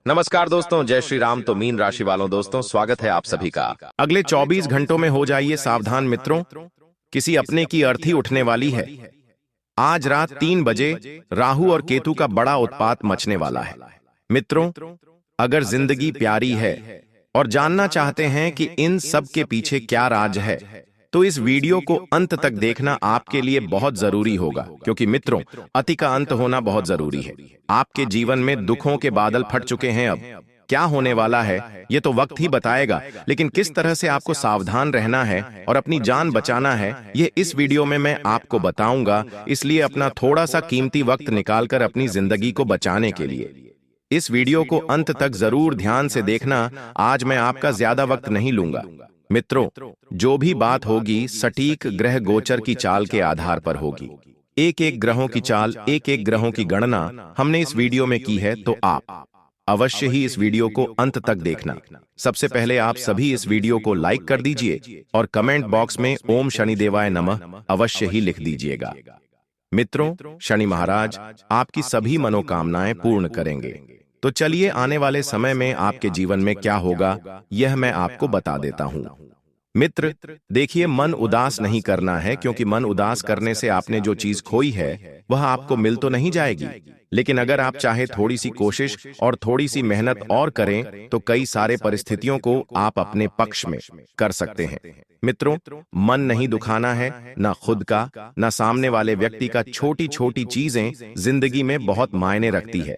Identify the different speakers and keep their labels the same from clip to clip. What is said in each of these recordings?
Speaker 1: नमस्कार दोस्तों, जय श्री राम। तो मीन राशि वालों दोस्तों, स्वागत है आप सभी का।
Speaker 2: अगले 24 घंटों में हो जाइए सावधान मित्रों, किसी अपने की अर्थी उठने वाली है। आज रात 3 बजे राहु और केतु का बड़ा उत्पात मचने वाला है। मित्रों, अगर जिंदगी प्यारी है और जानना चाहते हैं कि इन सब के पीछे क्या राज है, तो इस वीडियो को अंत तक देखना आपके लिए बहुत जरूरी होगा, क्योंकि मित्रों, अति का अंत होना बहुत जरूरी है। आपके जीवन में दुखों के बादल फट चुके हैं। अब क्या होने वाला है ये तो वक्त ही बताएगा, लेकिन किस तरह से आपको सावधान रहना है और अपनी जान बचाना है, ये इस वीडियो में मैं आपको बताऊंगा। इसलिए अपना थोड़ा सा कीमती वक्त निकालकर अपनी जिंदगी को बचाने के लिए इस वीडियो को अंत तक जरूर ध्यान से देखना। आज मैं आपका ज्यादा वक्त नहीं लूंगा। मित्रों, जो भी बात होगी सटीक ग्रह गोचर की चाल के आधार पर होगी। एक एक ग्रहों की चाल, एक एक ग्रहों की गणना हमने इस वीडियो में की है, तो आप अवश्य ही इस वीडियो को अंत तक देखना। सबसे पहले आप सभी इस वीडियो को लाइक कर दीजिए और कमेंट बॉक्स में ओम शनिदेवाय नमः अवश्य ही लिख दीजिएगा। मित्रों, शनि महाराज आपकी सभी मनोकामनाएं पूर्ण करेंगे। तो चलिए, आने वाले समय में आपके जीवन में क्या होगा यह मैं आपको बता देता हूं। मित्र देखिए, मन उदास नहीं करना है, क्योंकि मन उदास करने से आपने जो चीज खोई है वह आपको मिल तो नहीं जाएगी। लेकिन अगर आप चाहे थोड़ी सी कोशिश और थोड़ी सी मेहनत और करें तो कई सारे परिस्थितियों को आप अपने पक्ष में कर सकते हैं। मित्रों, मन नहीं दुखाना है, ना खुद का ना सामने वाले व्यक्ति का। छोटी छोटी चीजें जिंदगी में बहुत मायने रखती है।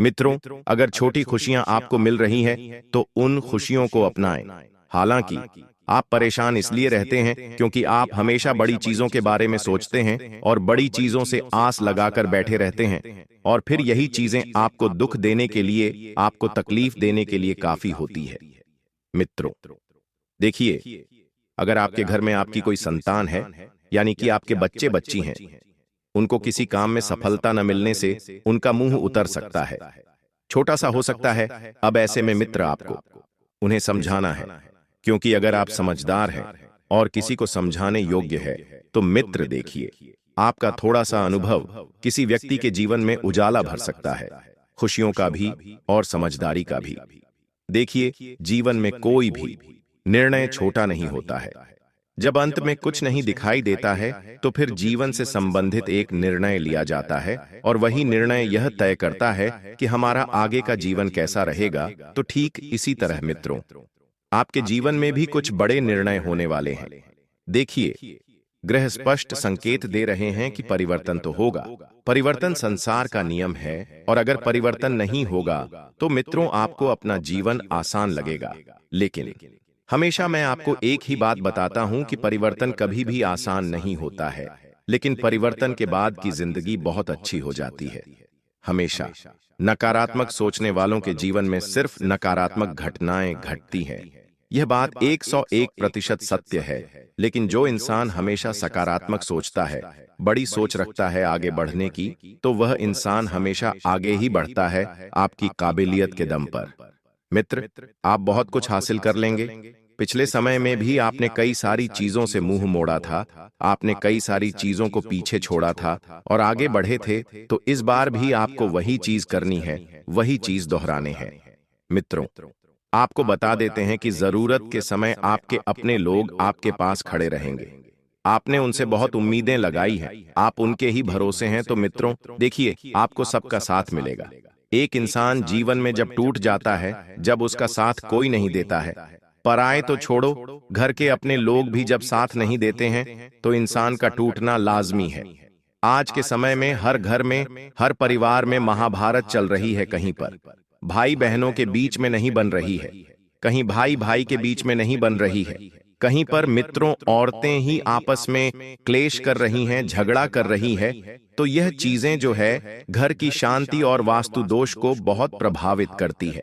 Speaker 2: मित्रों, अगर छोटी खुशियां आपको मिल रही हैं तो उन खुशियों को अपनाएं। हालांकि आप परेशान इसलिए रहते हैं क्योंकि आप हमेशा बड़ी चीजों के बारे में सोचते हैं और बड़ी चीजों से आस लगाकर बैठे रहते हैं, और फिर यही चीजें आपको दुख देने के लिए, आपको तकलीफ देने के लिए काफी होती है। मित्रों देखिए, अगर आपके घर में आपकी कोई संतान है, यानी कि आपके बच्चे बच्ची हैं, उनको किसी काम में सफलता न मिलने से उनका मुंह उतर सकता है, छोटा सा हो सकता है। अब ऐसे में मित्र आपको उन्हें समझाना है, क्योंकि अगर आप समझदार हैं और किसी को समझाने योग्य है तो मित्र देखिए, आपका थोड़ा सा अनुभव किसी व्यक्ति के जीवन में उजाला भर सकता है, खुशियों का भी और समझदारी का भी। देखिए, जीवन में कोई भी निर्णय छोटा नहीं होता है। जब अंत में कुछ नहीं दिखाई देता है तो फिर जीवन से संबंधित एक निर्णय लिया जाता है, और वही निर्णय यह तय करता है कि हमारा आगे का जीवन कैसा रहेगा। तो ठीक इसी तरह मित्रों, आपके जीवन में भी कुछ बड़े निर्णय होने वाले हैं। देखिए, ग्रह स्पष्ट संकेत दे रहे हैं कि परिवर्तन तो होगा। परिवर्तन संसार का नियम है, और अगर परिवर्तन नहीं होगा तो मित्रों आपको अपना जीवन आसान लगेगा। लेकिन हमेशा मैं आपको एक ही बात बताता हूं कि परिवर्तन कभी भी आसान नहीं होता है, लेकिन परिवर्तन के बाद की जिंदगी बहुत अच्छी हो जाती है। हमेशा नकारात्मक सोचने वालों के जीवन में सिर्फ नकारात्मक घटनाएं घटती हैं। यह बात 101% सत्य है। लेकिन जो इंसान हमेशा सकारात्मक सोचता है, बड़ी सोच रखता है आगे बढ़ने की, तो वह इंसान हमेशा आगे ही बढ़ता है, आपकी काबिलियत के दम पर। मित्र, आप बहुत कुछ हासिल कर लेंगे। पिछले समय में भी आपने कई सारी चीजों से मुंह मोड़ा था, आपने कई सारी चीजों को पीछे छोड़ा था और आगे बढ़े थे। तो इस बार भी आपको वही चीज करनी है, वही चीज दोहराने हैं। मित्रों, आपको बता देते हैं कि जरूरत के समय आपके अपने लोग आपके पास खड़े रहेंगे। आपने उनसे बहुत उम्मीदें लगाई हैं, आप उनके ही भरोसे हैं। तो मित्रों देखिए, आपको सबका साथ मिलेगा। एक इंसान जीवन में जब टूट जाता है, जब उसका साथ कोई नहीं देता है, पराए तो छोड़ो, घर के अपने लोग भी जब साथ नहीं देते हैं, तो इंसान का टूटना लाजमी है। आज के समय में हर घर में, हर परिवार में महाभारत चल रही है। कहीं पर भाई बहनों के बीच में नहीं बन रही है, कहीं भाई भाई के बीच में नहीं बन रही है, कहीं पर मित्रों औरतें ही आपस में क्लेश कर रही हैं, झगड़ा कर रही है। तो यह चीजें जो है घर की शांति और वास्तु दोष को बहुत प्रभावित करती है।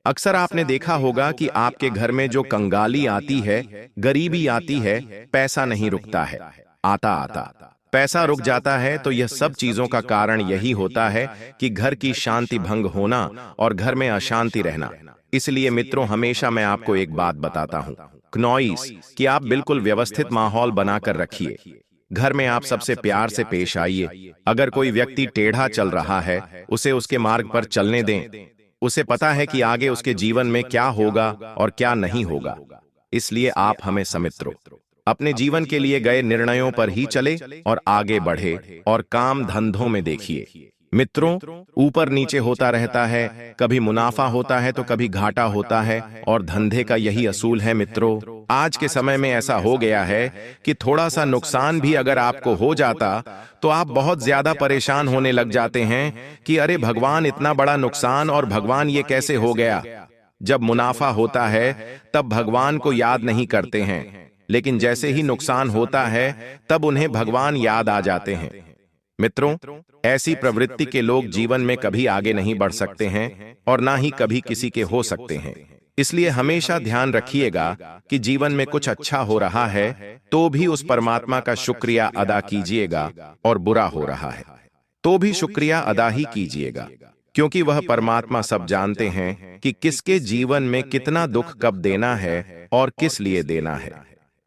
Speaker 2: अक्सर आपने देखा होगा कि आपके घर में जो कंगाली आती है, गरीबी आती है, पैसा नहीं रुकता है, आता आता पैसा रुक जाता है। तो यह सब चीजों का कारण यही होता है कि घर की शांति भंग होना और घर में अशांति रहना। इसलिए मित्रों, हमेशा मैं आपको एक बात बताता हूं, क्नॉइस, कि आप बिल्कुल व्यवस्थित माहौल बनाकर रखिए। घर में आप सबसे प्यार से पेश आइए। अगर कोई व्यक्ति टेढ़ा चल रहा है, उसे उसके मार्ग पर चलने दें। उसे पता है कि आगे उसके जीवन में क्या होगा और क्या नहीं होगा। इसलिए आप हमें समित्रों अपने जीवन के लिए गए निर्णयों पर ही चले और आगे बढ़े और काम धंधों में देखिए। मित्रों, ऊपर नीचे होता रहता है, कभी मुनाफा होता है तो कभी घाटा होता है, और धंधे का यही असूल है। मित्रों, आज के समय में ऐसा हो गया है कि थोड़ा सा नुकसान भी अगर आपको हो जाता तो आप बहुत ज्यादा परेशान होने लग जाते हैं कि अरे भगवान, इतना बड़ा नुकसान और भगवान ये कैसे हो गया। जब मुनाफा होता है तब भगवान को याद नहीं करते हैं, लेकिन जैसे ही नुकसान होता है तब उन्हें भगवान याद आ जाते हैं। मित्रों, ऐसी प्रवृत्ति के लोग जीवन में कभी आगे नहीं बढ़ सकते हैं और ना ही कभी किसी के हो सकते हैं। इसलिए हमेशा ध्यान रखिएगा कि जीवन में कुछ अच्छा हो रहा है तो भी उस परमात्मा का शुक्रिया अदा कीजिएगा, और बुरा हो रहा है तो भी शुक्रिया अदा ही कीजिएगा, क्योंकि वह परमात्मा सब जानते हैं कि किसके जीवन में कितना दुख कब देना है और किस लिए देना है।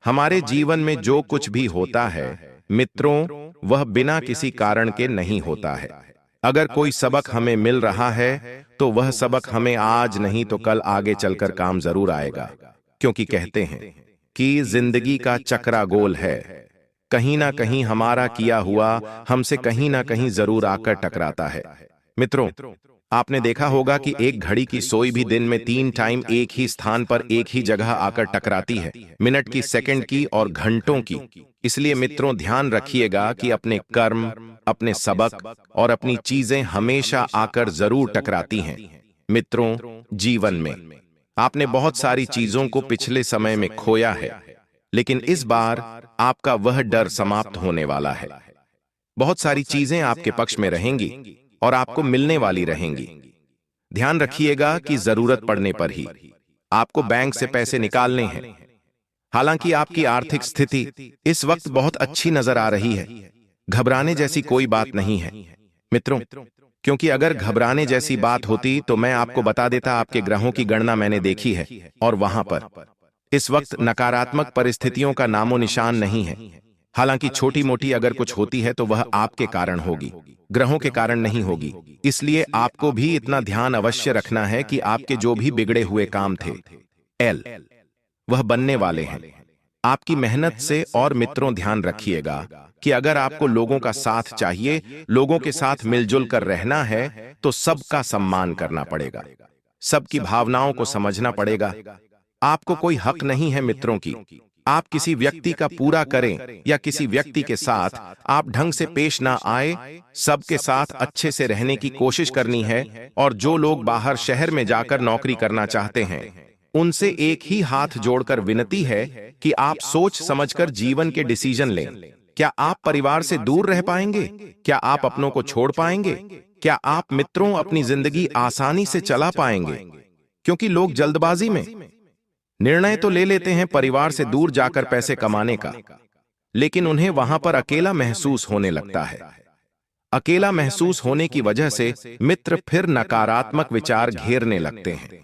Speaker 2: हमारे जीवन में जो कुछ भी होता है मित्रों, वह बिना किसी कारण के नहीं होता है। अगर कोई सबक हमें मिल रहा है तो वह सबक हमें आज नहीं तो कल आगे चलकर काम जरूर आएगा, क्योंकि कहते हैं कि जिंदगी का चक्रा गोल है। कहीं ना कहीं हमारा किया हुआ हमसे कहीं ना कहीं जरूर आकर टकराता है। मित्रों, आपने देखा होगा कि एक घड़ी की सोई भी दिन में 3 टाइम एक ही स्थान पर एक ही जगह आकर टकराती है, मिनट की, सेकंड की और घंटों की। इसलिए मित्रों, ध्यान रखिएगा कि अपने कर्म, अपने सबक और अपनी चीजें हमेशा आकर जरूर टकराती हैं। मित्रों, जीवन में आपने बहुत सारी चीजों को पिछले समय में खोया है, लेकिन इस बार आपका वह डर समाप्त होने वाला है। बहुत सारी चीजें आपके पक्ष में रहेंगी और आपको मिलने वाली रहेंगी। ध्यान रखिएगा कि जरूरत पड़ने पर ही आपको बैंक से पैसे निकालने हैं। हालांकि आपकी आर्थिक स्थिति इस वक्त बहुत अच्छी नजर आ रही है, घबराने जैसी कोई बात नहीं है। मित्रों, क्योंकि अगर घबराने जैसी बात होती तो मैं आपको बता देता। आपके ग्रहों की गणना मैंने देखी है और वहां पर इस वक्त नकारात्मक परिस्थितियों का नामो निशान नहीं है। हालांकि छोटी मोटी अगर कुछ होती है तो वह आपके कारण होगी, ग्रहों के कारण नहीं होगी। इसलिए आपको भी इतना ध्यान अवश्य रखना है कि आपके जो भी बिगड़े हुए काम थे वह बनने वाले हैं आपकी मेहनत से। और मित्रों, ध्यान रखिएगा कि अगर आपको लोगों का साथ चाहिए, लोगों के साथ मिलजुल कर रहना है, तो सबका सम्मान करना पड़ेगा, सबकी भावनाओं को समझना पड़ेगा। आपको कोई हक नहीं है मित्रों की आप किसी व्यक्ति का पूरा करें या किसी व्यक्ति के साथ आप ढंग से पेश ना आए। सबके साथ अच्छे से रहने की कोशिश करनी है। और जो लोग बाहर शहर में जाकर नौकरी करना चाहते हैं, उनसे एक ही हाथ जोड़कर विनती है कि आप सोच समझकर जीवन के डिसीजन लें। क्या आप परिवार से दूर रह पाएंगे? क्या आप अपनों को छोड़ पाएंगे? क्या आप मित्रों अपनी जिंदगी आसानी से चला पाएंगे? क्योंकि लोग जल्दबाजी में निर्णय तो ले लेते हैं परिवार से दूर जाकर पैसे कमाने का, लेकिन उन्हें वहां पर अकेला महसूस होने लगता है। अकेला महसूस होने की वजह से मित्र फिर नकारात्मक विचार घेरने लगते हैं,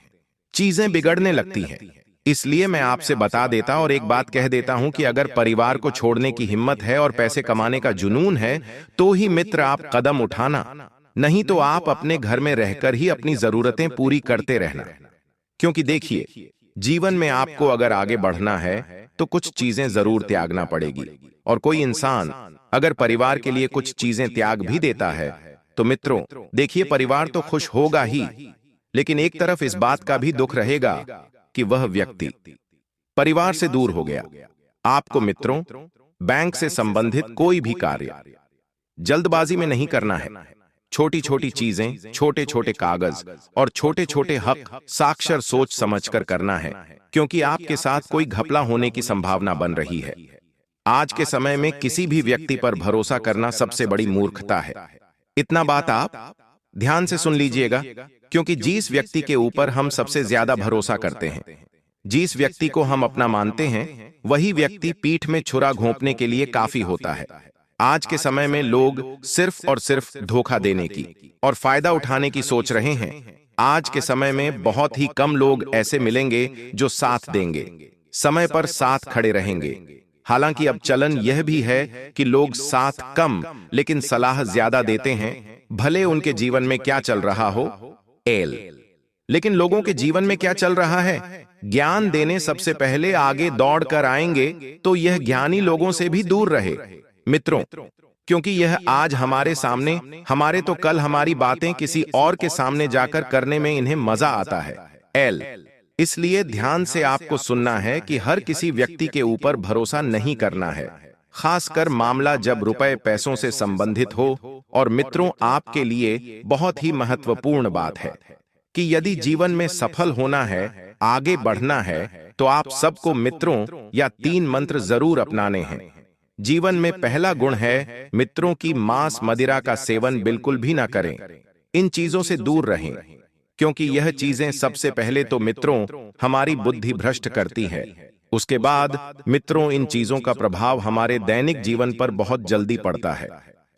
Speaker 2: चीजें बिगड़ने लगती हैं। इसलिए मैं आपसे बता देता और एक बात कह देता हूं कि अगर परिवार को छोड़ने की हिम्मत है और पैसे कमाने का जुनून है तो ही मित्र आप कदम उठाना, नहीं तो आप अपने घर में रहकर ही अपनी जरूरतें पूरी करते रहना। क्योंकि देखिए, जीवन में आपको अगर आगे बढ़ना है तो कुछ चीजें जरूर त्यागना पड़ेगी। और कोई इंसान अगर परिवार के लिए कुछ चीजें त्याग भी देता है तो मित्रों देखिए, परिवार तो खुश होगा ही, लेकिन एक तरफ इस बात का भी दुख रहेगा कि वह व्यक्ति परिवार से दूर हो गया। आपको मित्रों बैंक से संबंधित कोई भी कार्य जल्दबाजी में नहीं करना है। छोटी छोटी चीजें, छोटे छोटे कागज और छोटे छोटे हक साक्षर सोच समझकर करना है, क्योंकि आपके साथ कोई घपला होने की संभावना बन रही है। आज के समय में किसी भी व्यक्ति पर भरोसा करना सबसे बड़ी मूर्खता है। इतना बात आप ध्यान से सुन लीजिएगा, क्योंकि जिस व्यक्ति के ऊपर हम सबसे ज्यादा भरोसा करते हैं, जिस व्यक्ति को हम अपना मानते हैं, वही व्यक्ति पीठ में छुरा घोंपने के लिए काफी होता है। आज के समय में लोग सिर्फ और सिर्फ धोखा देने की और फायदा उठाने की सोच रहे हैं। आज के समय में बहुत ही कम लोग ऐसे मिलेंगे जो साथ देंगे, समय पर साथ खड़े रहेंगे। हालांकि अब चलन यह भी है कि लोग साथ कम लेकिन सलाह ज्यादा देते हैं, भले उनके जीवन में क्या चल रहा हो। लेकिन लोगों के जीवन में क्या चल रहा है? ज्ञान देने सबसे पहले आगे दौड़ कर आएंगे तो यह ज्ञानी लोगों से भी दूर रहे मित्रों, क्योंकि यह आज हमारे सामने, हमारे तो कल हमारी बातें किसी और के सामने जाकर करने में इन्हें मजा आता है। इसलिए ध्यान से आपको सुनना है कि हर किसी व्यक्ति के ऊपर भरोसा नहीं करना है, खासकर मामला जब रुपए पैसों से संबंधित हो। और मित्रों, आपके लिए बहुत ही महत्वपूर्ण बात है कि यदि जीवन में सफल होना है, आगे बढ़ना है, तो आप सबको मित्रों या 3 मंत्र जरूर अपनाने हैं। जीवन में पहला गुण है मित्रों की मांस मदिरा का सेवन बिल्कुल भी ना करें। इन चीजों से दूर रहें, क्योंकि यह चीजें सबसे पहले तो मित्रों हमारी बुद्धि भ्रष्ट करती है। उसके बाद मित्रों इन चीजों का प्रभाव हमारे दैनिक जीवन पर बहुत जल्दी पड़ता है।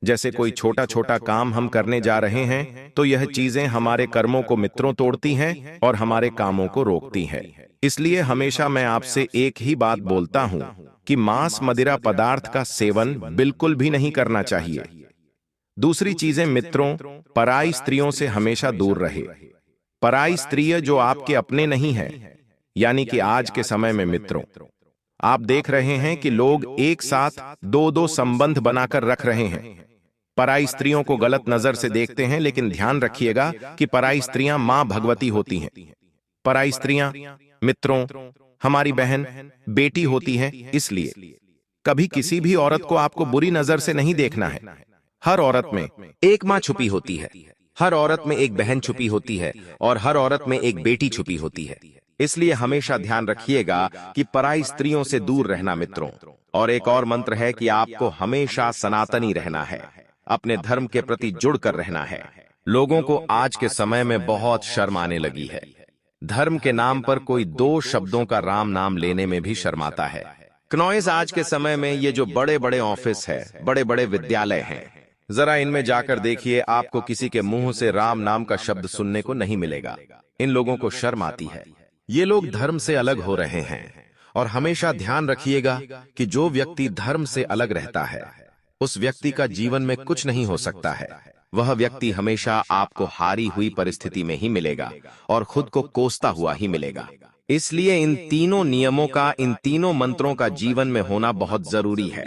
Speaker 2: जैसे कोई छोटा छोटा काम हम करने जा रहे हैं तो यह चीजें हमारे कर्मों को मित्रों तोड़ती हैं और हमारे कामों को रोकती हैं। इसलिए हमेशा मैं आपसे एक ही बात बोलता हूं कि मांस मदिरा पदार्थ का सेवन बिल्कुल भी नहीं करना चाहिए। दूसरी चीजें मित्रों, पराई स्त्रियों से हमेशा दूर रहे। पराई स्त्रियां जो आपके अपने नहीं है, यानी कि आज के समय में मित्रों आप देख रहे हैं कि लोग एक साथ 2-2 संबंध बनाकर रख रहे हैं। पराई स्त्रियों को गलत नजर से देखते हैं, लेकिन ध्यान रखिएगा कि पराई स्त्रियां मां भगवती होती हैं। पराई स्त्रियां मित्रों हमारी बहन, बेटी होती हैं। इसलिए कभी किसी भी औरत को आपको बुरी नजर से नहीं देखना है। हर औरत में
Speaker 1: एक माँ छुपी होती है, हर औरत में एक बहन छुपी होती है और हर औरत में एक बेटी छुपी होती है। इसलिए हमेशा ध्यान रखिएगा कि पराई स्त्रियों से दूर रहना मित्रों। और एक और मंत्र है कि आपको हमेशा सनातनी रहना है, अपने धर्म के प्रति जुड़कर रहना है। लोगों को आज के समय में बहुत शर्म आने लगी है। धर्म के नाम पर कोई 2 शब्दों का राम नाम लेने में भी शर्माता है। क्नॉइस आज के समय में ये जो बड़े बड़े ऑफिस है, बड़े बड़े विद्यालय हैं, जरा इनमें जाकर देखिए, आपको किसी के मुंह से राम नाम का शब्द सुनने को नहीं मिलेगा। इन लोगों को शर्म आती है। ये लोग धर्म से अलग हो रहे हैं। और हमेशा ध्यान रखिएगा कि जो व्यक्ति धर्म से अलग रहता है उस व्यक्ति का जीवन में कुछ नहीं हो सकता है। वह व्यक्ति हमेशा आपको हारी हुई परिस्थिति में ही मिलेगा और खुद को कोसता हुआ ही मिलेगा। इसलिए इन तीनों नियमों का, इन तीनों मंत्रों का जीवन में होना बहुत जरूरी है।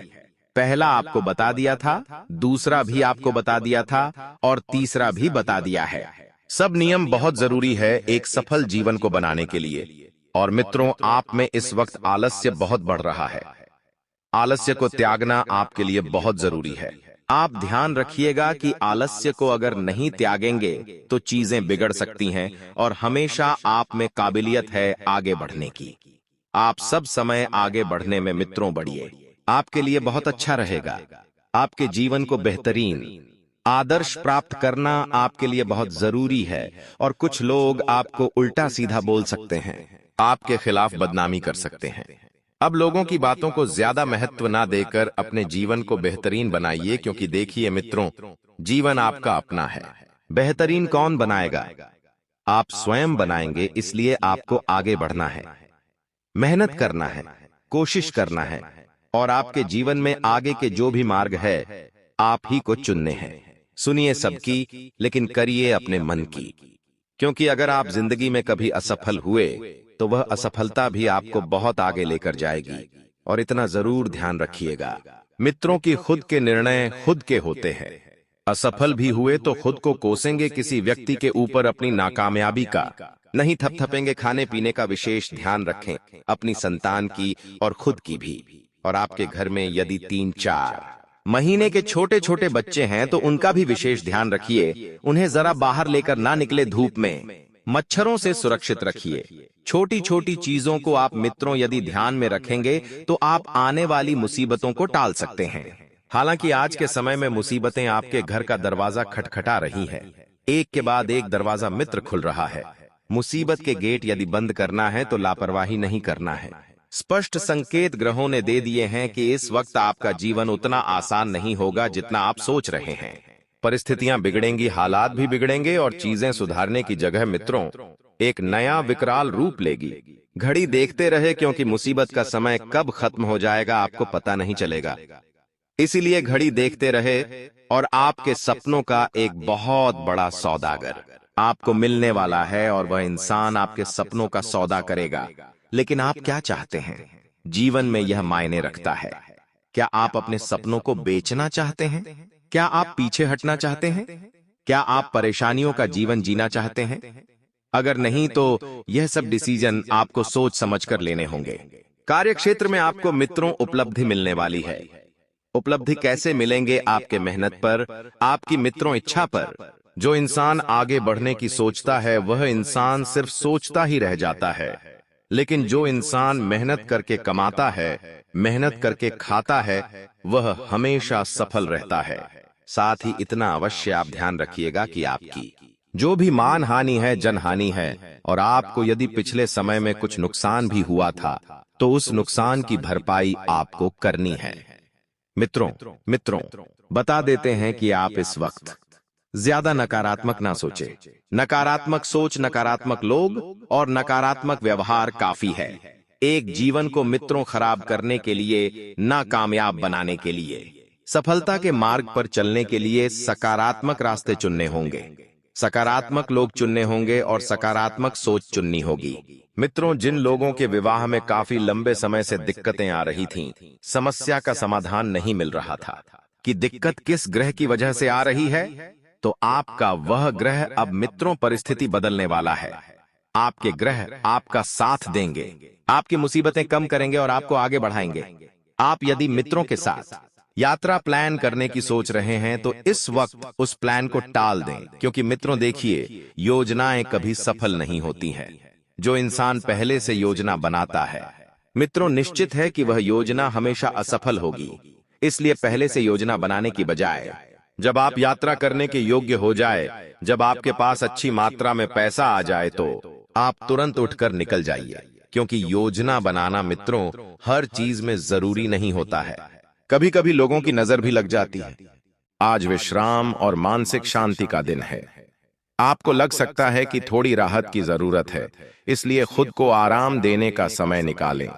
Speaker 1: पहला आपको बता दिया था, दूसरा भी आपको बता दिया था और तीसरा भी बता दिया है। सब नियम बहुत जरूरी है एक सफल जीवन को बनाने के लिए। और मित्रों, आप में इस वक्त आलस्य बहुत बढ़ रहा है। आलस्य को त्यागना आपके लिए बहुत जरूरी है। आप ध्यान रखिएगा कि आलस्य को अगर नहीं त्यागेंगे तो चीजें बिगड़ सकती हैं और हमेशा आप में काबिलियत है आगे बढ़ने की। आप सब समय आगे बढ़ने में मित्रों बढ़िए, आपके लिए बहुत अच्छा रहेगा। आपके जीवन को बेहतरीन आदर्श प्राप्त करना आपके लिए बहुत जरूरी है। और कुछ लोग आपको उल्टा सीधा बोल सकते हैं, आपके खिलाफ बदनामी कर सकते हैं। अब लोगों की बातों को ज्यादा महत्व ना देकर अपने जीवन को बेहतरीन बनाइए, क्योंकि देखिए मित्रों, जीवन आपका अपना है। बेहतरीन कौन बनाएगा? आप स्वयं बनाएंगे। इसलिए आपको आगे बढ़ना है, मेहनत करना है, कोशिश करना है और आपके जीवन में आगे के जो भी मार्ग है आप ही को चुनने हैं। सुनिए सबकी, लेकिन करिए अपने मन की, क्योंकि अगर आप जिंदगी में कभी असफल हुए तो वह असफलता भी आपको बहुत आगे लेकर जाएगी। और इतना जरूर ध्यान रखिएगा मित्रों की खुद के निर्णय खुद के होते हैं। असफल भी हुए तो खुद को कोसेंगे किसी व्यक्ति के ऊपर अपनी नाकामयाबी का, नहीं थपथपेंगे। खाने पीने का विशेष ध्यान रखें, अपनी संतान की और खुद की भी। और आपके घर में यदि 3-4 महीने के छोटे छोटे बच्चे हैं तो उनका भी विशेष ध्यान रखिए। उन्हें जरा बाहर लेकर ना निकले धूप में, मच्छरों से सुरक्षित रखिए। छोटी छोटी चीजों को आप मित्रों यदि ध्यान में रखेंगे तो आप आने वाली मुसीबतों को टाल सकते हैं। हालांकि आज के समय में मुसीबतें आपके घर का दरवाजा खटखटा रही हैं। एक के बाद एक दरवाजा मित्र खुल रहा है। मुसीबत के गेट यदि बंद करना है तो लापरवाही नहीं करना है। स्पष्ट संकेत ग्रहों ने दे दिए हैं कि इस वक्त आपका जीवन उतना आसान नहीं होगा जितना आप सोच रहे हैं। परिस्थितियां बिगड़ेंगी, हालात भी बिगड़ेंगे और चीजें सुधारने की जगह मित्रों एक नया विकराल रूप लेगी। घड़ी देखते रहे, क्योंकि मुसीबत का समय कब खत्म हो जाएगा आपको पता नहीं चलेगा। इसीलिए घड़ी देखते रहे और आपके सपनों का एक बहुत बड़ा सौदागर आपको मिलने वाला है और वह इंसान आपके सपनों का सौदा करेगा। लेकिन आप क्या चाहते हैं? जीवन में यह मायने रखता है। क्या आप अपने सपनों को बेचना चाहते हैं? क्या आप पीछे हटना चाहते हैं? क्या आप परेशानियों का जीवन जीना चाहते हैं? अगर नहीं तो यह सब डिसीजन आपको सोच समझकर लेने होंगे। कार्य क्षेत्र में आपको मित्रों उपलब्धि मिलने वाली है। उपलब्धि कैसे मिलेंगे? आपके मेहनत पर, आपकी मित्रों इच्छा पर। जो इंसान आगे बढ़ने की सोचता है वह इंसान सिर्फ सोचता ही रह जाता है, लेकिन जो इंसान मेहनत करके कमाता है, मेहनत करके खाता है, वह हमेशा सफल रहता है। साथ ही इतना अवश्य आप ध्यान रखिएगा कि आपकी जो भी मान हानि है जनहानि है, और आपको यदि पिछले समय में कुछ नुकसान भी हुआ था तो उस नुकसान की भरपाई आपको करनी है। मित्रों बता देते हैं कि आप इस वक्त ज्यादा नकारात्मक ना सोचे। नकारात्मक सोच, नकारात्मक लोग और नकारात्मक व्यवहार काफी है एक जीवन को मित्रों खराब करने के लिए, ना कामयाब बनाने के लिए। सफलता के मार्ग पर चलने के लिए सकारात्मक रास्ते चुनने होंगे, सकारात्मक लोग चुनने होंगे और सकारात्मक सोच चुननी होगी। मित्रों, जिन लोगों के विवाह में काफी लंबे समय से दिक्कतें आ रही थीं, समस्या का समाधान नहीं मिल रहा था कि दिक्कत किस ग्रह की वजह से आ रही है, तो आपका वह ग्रह अब मित्रों परिस्थिति बदलने वाला है। आपके ग्रह आपका साथ देंगे, आपकी मुसीबतें कम करेंगे और आपको आगे बढ़ाएंगे। आप यदि मित्रों के साथ यात्रा प्लान करने की सोच रहे हैं तो इस वक्त उस प्लान को टाल दें, क्योंकि मित्रों देखिए, योजनाएं कभी सफल नहीं होती हैं। जो इंसान पहले से योजना बनाता है, मित्रों निश्चित है कि वह योजना हमेशा असफल होगी। इसलिए पहले से योजना बनाने की बजाय जब आप यात्रा करने के योग्य हो जाए, जब आपके पास अच्छी मात्रा में पैसा आ जाए, तो आप तुरंत उठकर निकल जाइए, क्योंकि योजना बनाना मित्रों हर चीज में जरूरी नहीं होता है। कभी कभी लोगों की नजर भी लग जाती है।
Speaker 2: आज विश्राम और मानसिक शांति का दिन है। आपको लग सकता है कि थोड़ी राहत की जरूरत है, इसलिए खुद को आराम देने का समय निकालें।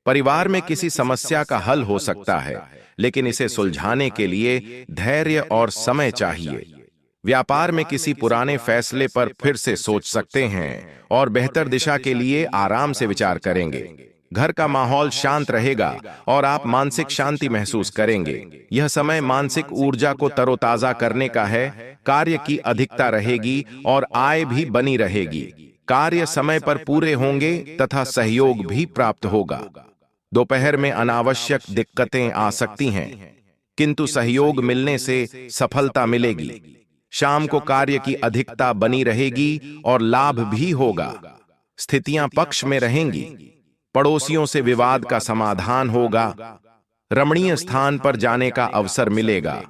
Speaker 2: परिवार में किसी समस्या का हल हो सकता है, लेकिन इसे सुलझाने के लिए धैर्य और समय चाहिए। व्यापार में किसी पुराने फैसले पर फिर से सोच सकते हैं और बेहतर दिशा के लिए आराम से विचार करेंगे। घर का माहौल शांत रहेगा और आप मानसिक शांति महसूस करेंगे। यह समय मानसिक ऊर्जा को तरोताजा करने का है। कार्य की अधिकता रहेगी और आय भी बनी रहेगी। कार्य समय पर पूरे होंगे तथा सहयोग भी प्राप्त होगा। दोपहर में अनावश्यक दिक्कतें आ सकती हैं, किंतु सहयोग मिलने से सफलता मिलेगी। शाम को कार्य की अधिकता बनी रहेगी और लाभ भी होगा। स्थितियां पक्ष में रहेंगी। पड़ोसियों से विवाद का समाधान होगा। रमणीय स्थान पर जाने का अवसर मिलेगा।